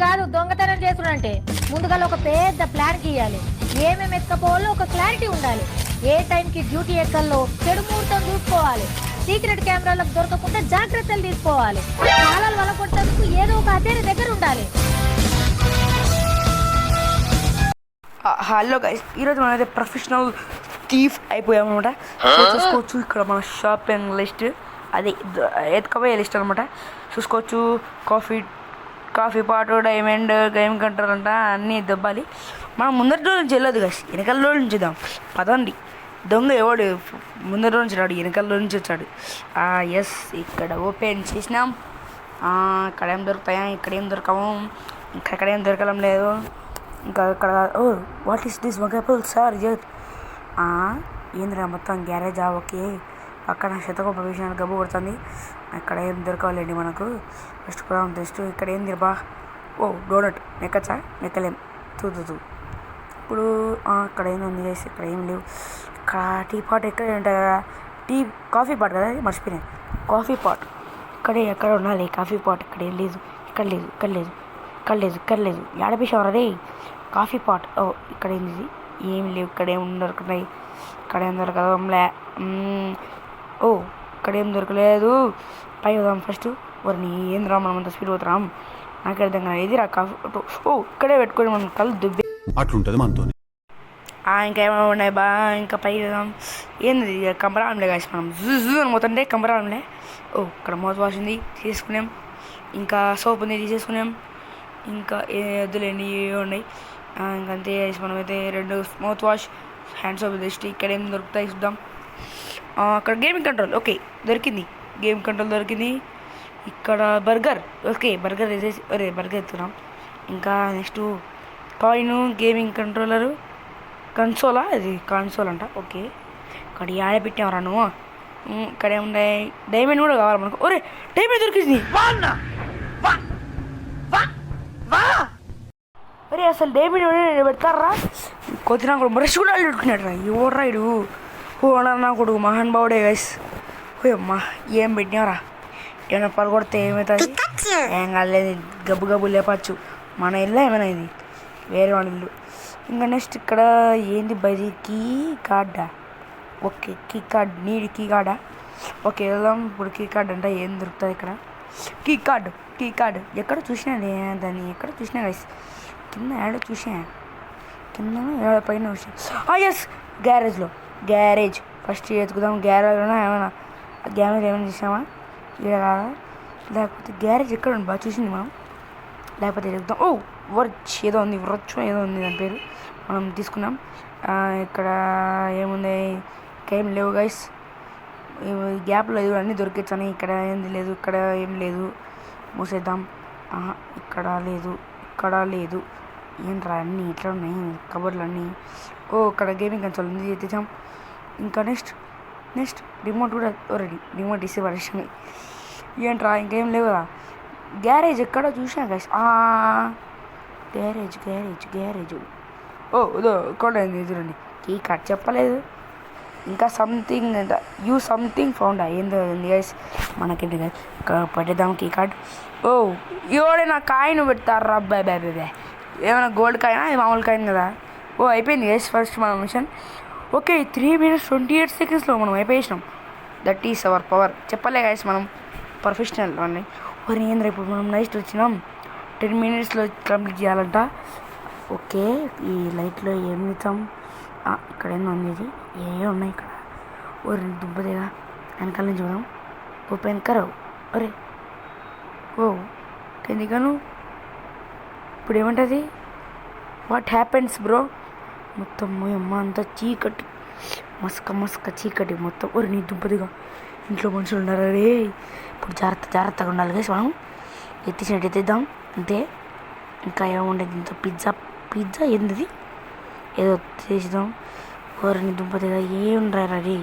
కాదు దొంగతనం చేసుడంటే ముందుగా ఒక పెద్ద ప్లాన్ గీయాలి. ఏమేమి ఎత్తుకపోవాలో ఒక క్లారిటీ ఉండాలి. ఏ టైంకి డ్యూటీ ఎక్కల్లో చెడు ముహూర్తం చూసుకోవాలి. సీక్రెట్ కెమెరాలకు దొరకకుండా జాగ్రత్తలు తీసుకోవాలి. కాలాలు వల కొట్టేందుకు ఏదో ఒక హత్యారి దగ్గర ఉండాలి. హలో గైస్, ఈరోజు మనం అయితే ప్రొఫెషనల్ థీఫ్ అయిపోయామన్నమాట. చూసుకోవచ్చు ఇక్కడ మన షాపింగ్ లిస్ట్, అది ఎత్తుకపోయే లిస్ట్ అనమాట. చూసుకోవచ్చు కాఫీ పాటు, డైమండ్, గేమ్ కంట్రోల్ అంట అన్నీ దెబ్బాలి. మనం ముందరి రోజు నుంచి వెళ్ళదు గైస్, వెనకాల రోజు నుంచి చూద్దాం పదండి. దొంగ ఎవడు ముందరి రోజు నుంచి రాడు, వెనకాల రోజు నుంచి వచ్చాడు. ఎస్, ఇక్కడ ఓపెన్ చేసినాం. ఇక్కడ ఏం దొరుకుతాయా, ఇక్కడ ఏం దొరకము, ఇక్కడ ఏం దొరకడం లేదు. ఇంకా ఇక్కడ వాట్ ఈస్ దిస్ వంకాయపూల్ సార్ ఏంద్రా మొత్తం గ్యారేజా? ఓకే, పక్కన శతకోప విషయాన్ని గబ్బు కొడుతుంది. ఇక్కడ ఏం దొరకవాలండి మనకు. ఫస్ట్ పోదాం టెస్ట్. ఇక్కడ ఏం తిరబా? డోనట్ నెక్కచ్చా? నెక్కలేం. తూ ఇప్పుడు ఇక్కడ ఏముంది చేసి, ఇక్కడ ఏం లేవు. ఇక్కడ టీ పాట్ ఎక్కడ ఉంటాయి కదా, కాఫీ పాట్ కదా, మర్చిపోయినాయి. కాఫీ పాట్ ఎక్కడ ఉండాలి కాఫీ పాట్? ఇక్కడ ఏం లేదు, ఇక్కడ లేదు. ఏడపిషవరా రే కాఫీ పాట్? ఇక్కడ ఏంది? ఏం లేవు. ఇక్కడ ఏం దొరుకుతున్నాయి? ఇక్కడ ఏం దొరకదంలే. ఇక్కడ ఏం దొరకలేదు. పై పోదాం ఫస్ట్. వారిని ఏం రా మనం అంత స్పీడ్ పోతున్నాం? నాకు అర్థం కాదు. ఇది రా కాఫీ. ఇక్కడే పెట్టుకొని మనం కళ్ళు దుబ్బి అట్లుంటుంది మనతో. ఇంకేమైనా ఉన్నాయి బా. ఇంకా పై పోదాం. ఏంది కంపరాంలే కాసి మనం జూ అని పోతుంటే కంపరాంలే. ఇక్కడ మౌత్ వాష్ ఉంది, తీసుకున్నాం. ఇంకా సోప్ ఉంది, తీసేసుకున్నాం. ఇంకా వద్దులేండి ఉన్నాయి. ఇంకంతే మనమైతే 2 మౌత్ వాష్, హ్యాండ్ సోప్ తెచ్చి ఇక్కడ ఏం దొరుకుతాయి చూద్దాం. అక్కడ గేమింగ్ కంట్రోల్, ఓకే దొరికింది. గేమ్ కంట్రోల్ దొరికింది. ఇక్కడ బర్గర్, ఓకే బర్గర్ వేసేసి బర్గర్ ఎత్తున్నాం. ఇంకా నెక్స్ట్ కాయిన్, గేమింగ్ కంట్రోలరు, కన్సోలా, ఇది కన్సోల్ అంట. ఓకే, ఇక్కడ ఆడ పెట్టామరా నువ్వు. ఇక్కడ ఏమున్నాయి? డైమండ్ కూడా కావాలి మనకు. డైమండ్ దొరికింది. అసలు డైమండ్ పెడతారా? కొద్దిగా కూడా బ్రష్ కూడా పెట్టుకున్నాడు రా. ఎవడ్రా ఇడు? నా కొడుకు మహాన్ బావుడే గైస్. అమ్మా ఏం పెట్టినారా? ఏమైనా పడగొడితే ఏమవుతుంది? ఏం కాలేదు, గబ్బు లేపచ్చు. మన ఇల్లు ఏమైనా ఇది వేరే వాళ్ళ ఇల్లు. ఇంకా నెక్స్ట్ ఇక్కడ ఏంది బది? కీ కార్డా? ఓకే కీ కార్డ్, నీడి కీ కార్డా? ఓకే వెళ్దాం ఇప్పుడు. కీ కార్డ్ అంటే ఏం దొరుకుతుంది ఇక్కడ? కీ కార్డ్ ఎక్కడ చూసినా దాన్ని, ఎక్కడ చూసినా గైస్, కింద ఏడో చూసా, కింద ఏడో పైన చూసా. ఎస్, గ్యారేజ్ ఫస్ట్ ఎత్తుకుదాం. గ్యారేజ్లో ఏమైనా చూసామా? ఇక్కడ కాదా? లేకపోతే గ్యారేజ్ ఎక్కడ ఉంది బాగా చూసింది మనం? లేకపోతే ఎదుగుదాం. వర్చ్ ఏదో ఉంది దాని పేరు, మనం తీసుకున్నాం. ఇక్కడ ఏముంది? ఇంకేం లేవు గైస్. గ్యాప్లో ఇది అన్నీ దొరికించాను. ఇక్కడ ఏంది లేదు, ఇక్కడ ఏం లేదు, మూసేద్దాం. ఇక్కడ లేదు. ఏంట్రా అన్నీ ఇట్లా ఉన్నాయి కబోర్డ్లు అన్నీ? ఇక్కడ గేమింగ్ కన్సోల్ ఉంది, తెచ్చాం. ఇంకా నెక్స్ట్ రిమోట్ కూడా రెడీ. రిమోట్ ఇస్తే పరేషాన్. ఏంట్రా ఇంకేం లేవు కదా? గ్యారేజ్ ఎక్కడ చూసా గైస్? గ్యారేజ్ ఇక్కడ ఎదురండి. కీ కార్డ్ చెప్పలేదు. ఇంకా సంథింగ్ ఫౌండ్ ఏందో ఉంది గైస్, మనకేంటి గైస్. ఇక్కడ పెట్టేద్దాం కీ కార్డ్. ఎవడైనా కాయిన్ పెడతారా? అబ్బాయి ఏమైనా గోల్డ్ కాయినా? అది మామూలు కాయిన్ కదా. అయిపోయింది గైస్ ఫస్ట్ మన మిషన్. ఓకే, 3 minutes 28 seconds మనం అయిపోయేసినాం. That is our power. చెప్పలే గైస్, మనం ప్రొఫెషనల్ అన్నీ. ఏంద్ర ఇప్పుడు మనం నెక్స్ట్ వచ్చినాం. 10 minutes కంప్లీట్ చేయాలంట. ఓకే, ఈ లైట్లో ఏం ఇస్తాం? ఇక్కడ ఏమో ఉంది, ఇది ఏ ఉన్నాయి ఇక్కడ? దుబ్బదేగా వెనకాల నుంచి చూద్దాం. ఓపెన్ కరవు. ఎందుకను ఇప్పుడు ఏమంటుంది? What happens bro? మొత్తం అమ్మ అంతా చీకటి, మస్క చీకటి మొత్తం. నీ దుబ్బదిగా ఇంట్లో మనుషులు ఉన్నారు రే. ఇప్పుడు జాగ్రత్తగా ఉండాలి గైస్. మనం ఎత్తిసినట్టు ఎత్తిద్దాం అంతే. ఇంకా ఏముండేది? ఇంత పిజ్జా ఏంది? ఏదో చేసిద్దాం. నీ దుబ్బదిగా ఏముండ్రా రే.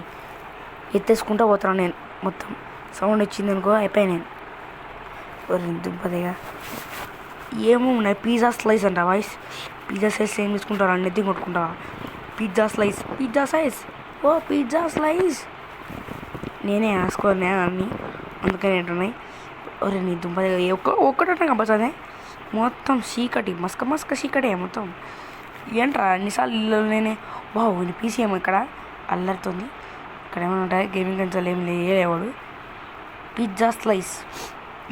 ఎత్తేసుకుంటా పోతున్నాను నేను. మొత్తం సౌండ్ వచ్చింది అనుకో అయిపోయి నేను. దుబ్బదిగా ఏమో ఉన్నాయి. పిజ్జా స్లైస్ అంట వాయిస్. పిజ్జా సైజ్ ఏం తీసుకుంటారా? నెత్తి కొట్టుకుంటారా? పిజ్జా స్లైస్ నేనే వేసుకోను అన్నీ, అందుకని ఏంటున్నాయి. నీ దుంప ఒక్కటే కంపల్సరీ మొత్తం చీకటి మస్క చీకటే మొత్తం. ఏంట్రా అన్నిసార్లు ఇల్లు నేనే బావు ఇది పీసీ ఏమో ఇక్కడ అల్లరుతుంది. ఇక్కడ ఏమైనా ఉంటాయి గేమింగ్ కన్సోల్ ఏం లేవాడు. పిజ్జా స్లైస్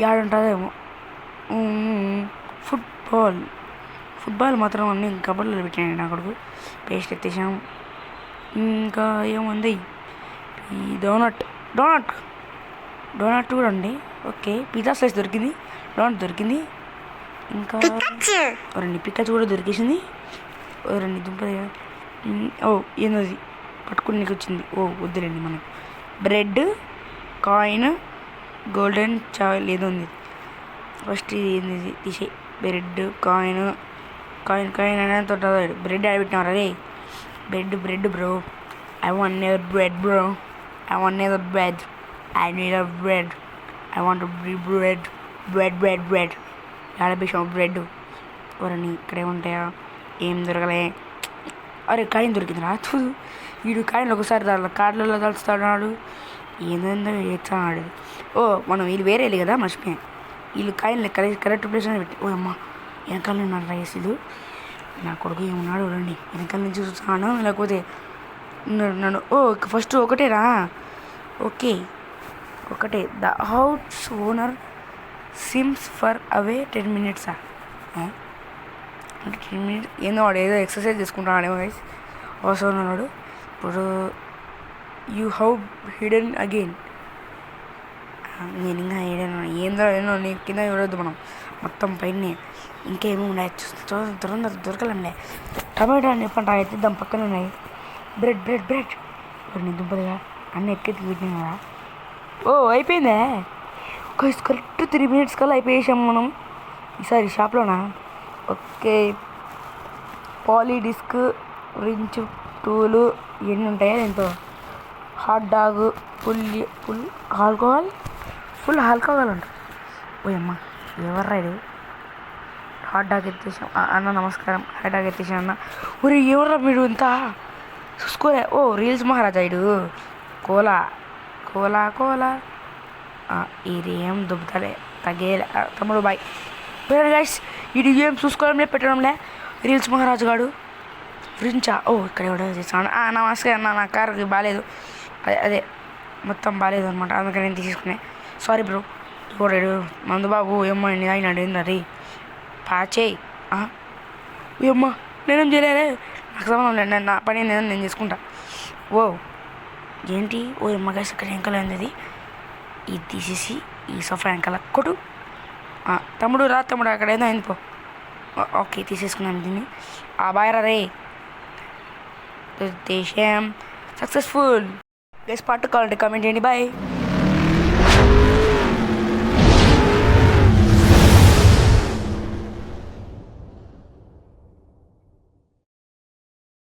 ఏడుంటుందేమో. ఫుట్బాల్ మాత్రం అన్ని కబర్లో పెట్టాను నా కొడుకు. పేస్ట్ ఎత్తేసాం. ఇంకా ఏముంది ఈ డోనట్ కూడా అండి. ఓకే పిజ్జా స్లైస్ దొరికింది, డోనట్ దొరికింది. ఇంకా రెండు పికాచు కూడా దొరికేసింది. రెండు దుంపది. ఓ ఏంది పట్టుకుని నీకు వచ్చింది. ఓ వద్దులేండి మనకు. బ్రెడ్, కాయిన్, గోల్డెన్ చావల్ ఏదో ఉంది. ఫస్ట్ ఏంది తీసే. బ్రెడ్ కాయిన్ అనేది తొట్టదు. బ్రెడ్ ఆడబెట్టినారు అరే. Bread bro. I want neither bread bro. I want another bread. I need a bread. I want to be bread. ఆడబేసాం బ్రెడ్. ఎవరని ఇక్కడే ఉంటాయా ఏం దొరకలే. అరే కాయిన్ దొరికింది రా. వీడు కాయిన్లు ఒకసారి దాంట్లో కార్డులలో తలుస్తున్నాడు. ఏందో చేస్తున్నాడు. ఓ మనం వీళ్ళు వేరే కదా మర్చిపోయాం. వీళ్ళు కాయిన్లు కరెక్ట్ ప్లేస్ అని పెట్టి. ఓ అమ్మ వెనకాల ఉన్నాడు రైస్. ఇది నా కొడుకు ఏమున్నాడు రండి. వెనకాల నుంచి చూస్తున్నాను లేకపోతే నన్ను. ఓ ఫస్ట్ ఒకటేరా. ఓకే ఒకటే. The house owner seems for away 10 minutes. అంటే 10 minutes ఏందో వాడు ఏదో ఎక్సర్సైజ్ చేసుకుంటాడేమో గైస్. హౌస్ ఓనర్ వాడు. ఇప్పుడు యూ హౌ హిడెన్ అగైన్. నేను ఇంకా హిడెన్ ఏందో నీ కింద చూడొద్దు మనం మొత్తం పైన. ఇంకేమీ ఉన్నాయి దొరకలండి. టమాటా అని చెప్పండి అయితే దాని పక్కన ఉన్నాయి. బ్రెడ్ నేను దుంపదిగా అన్నీ ఎక్కెత్తి పెట్టినా కదా. ఓ అయిపోయిందే కరెక్ట్ 3 minutes కల్లా అయిపోయేసాం మనం ఈసారి షాప్లోనా. ఓకే పాలీ డిస్క్, రించ్ టూలు ఇవన్నీ ఉంటాయా దీంతో. హాట్ డాగ్, ఫుల్ ఆల్కహాల్ ఉంటుంది. ఓయమ్మ ఎవర్రా ఇది. హాట్ డాగ్ ఎత్తేసాం అన్న. నమస్కారం. హాట్ డాగ్ ఎత్తేసాం అన్న. ఊరి ఎవర్రా మీరు ఇంత చూసుకోలే. ఓ రీల్స్ మహారాజా ఇడు. కోలా ఇది ఏం దుబ్బతలే తగ్గేలే. తమ్ముడు బాయ్ గైస్. ఇది ఏం చూసుకోవడంలే పెట్టడంలే. రీల్స్ మహారాజు గాడు ఫ్రించా. ఓ ఇక్కడ కూడా చేస్తాను. నమస్తే అన్న నా కారుకి బాగాలేదు. అదే మొత్తం బాగాలేదు అనమాట అందుకని నేను తీసుకునే. Sorry bro. చూడాడు మందు బాబు ఏమ్మా ఎన్ని అయినాడు ఏంటది పాచేయి. ఏమ్మా నేనేం చేయలేదే. నాకు సంబంధం లేదు. నా పని నేను చేసుకుంటా. ఓ ఏంటి. ఓ ఎమ్మగాయ ఇక్కడ వెంకలు అయింది. ఇది తీసేసి ఈ సోఫా వెంకల కొట్టు. తమ్ముడు రా తమ్ముడు అక్కడ ఏదో అయింది పో. ఓకే తీసేసుకున్నాను దీన్ని. బాయ్ రే. దేశం సక్సెస్ఫుల్ గైస్. పాటు కావాలంటే కామెంట్ చేయండి. బాయ్.